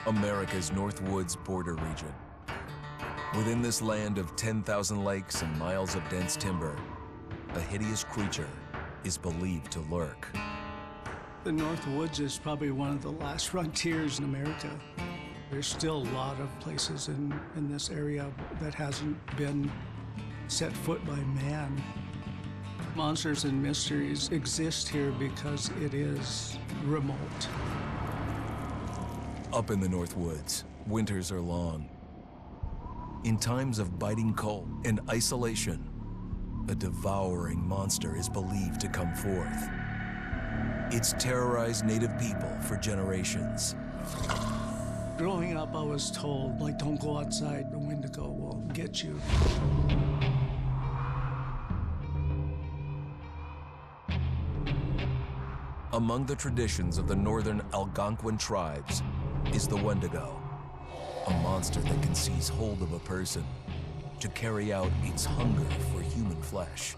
America's North Woods border region. Within this land of 10,000 lakes and miles of dense timber, a hideous creature is believed to lurk. The North Woods is probably one of the last frontiers in America. There's still a lot of places in this area that hasn't been set foot by man. Monsters and mysteries exist here because it is remote. Up in the North Woods, winters are long. In times of biting cold and isolation, a devouring monster is believed to come forth. It's terrorized native people for generations. Growing up, I was told, like, don't go outside, the Wendigo will get you. Among the traditions of the northern Algonquin tribes is the Wendigo, a monster that can seize hold of a person to carry out its hunger for human flesh.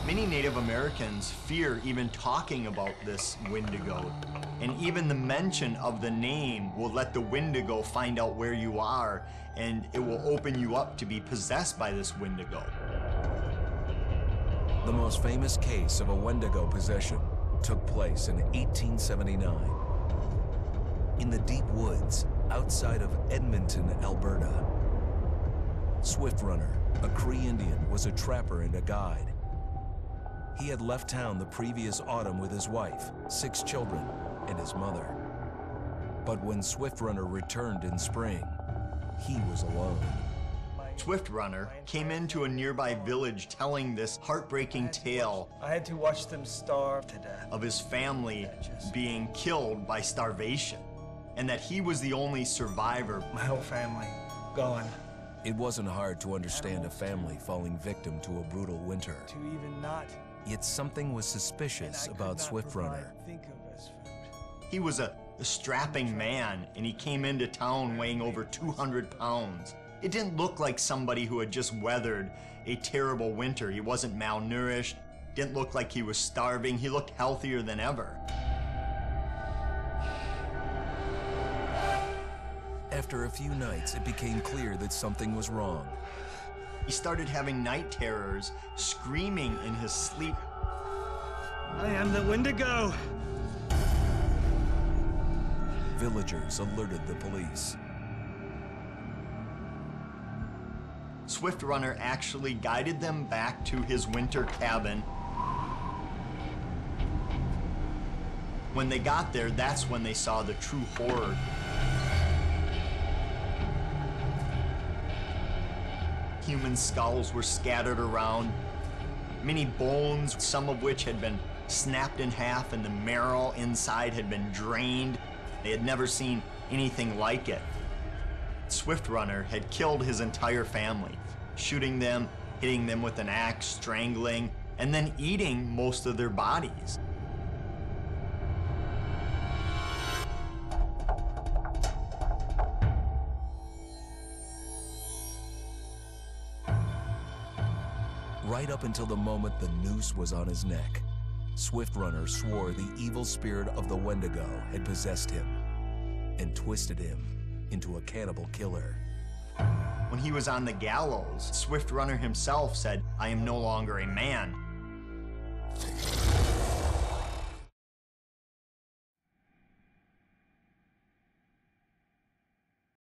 Many Native Americans fear even talking about this Wendigo, and even the mention of the name will let the Wendigo find out where you are, and it will open you up to be possessed by this Wendigo. The most famous case of a Wendigo possession took place in 1879. In the deep woods outside of Edmonton, Alberta. Swift Runner, a Cree Indian, was a trapper and a guide. He had left town the previous autumn with his wife, 6 children, and his mother. But when Swift Runner returned in spring, he was alone. Swift Runner came into a nearby village telling this heartbreaking tale. I had to watch them starve to death. Of his family being killed by starvation, and that he was the only survivor. My whole family gone. It wasn't hard to understand a family falling victim to a brutal winter. To even not. Yet something was suspicious about Swift Runner. He was a strapping man, and he came into town weighing over 200 pounds. It didn't look like somebody who had just weathered a terrible winter. He wasn't malnourished, didn't look like he was starving. He looked healthier than ever. After a few nights, it became clear that something was wrong. He started having night terrors, screaming in his sleep. I am the Wendigo! Villagers alerted the police. Swift Runner actually guided them back to his winter cabin. When they got there, that's when they saw the true horror. Human skulls were scattered around, many bones, some of which had been snapped in half, and the marrow inside had been drained. They had never seen anything like it. Swift Runner had killed his entire family, shooting them, hitting them with an axe, strangling, and then eating most of their bodies. Right up until the moment the noose was on his neck, Swift Runner swore the evil spirit of the Wendigo had possessed him and twisted him into a cannibal killer. When he was on the gallows, Swift Runner himself said, "I am no longer a man.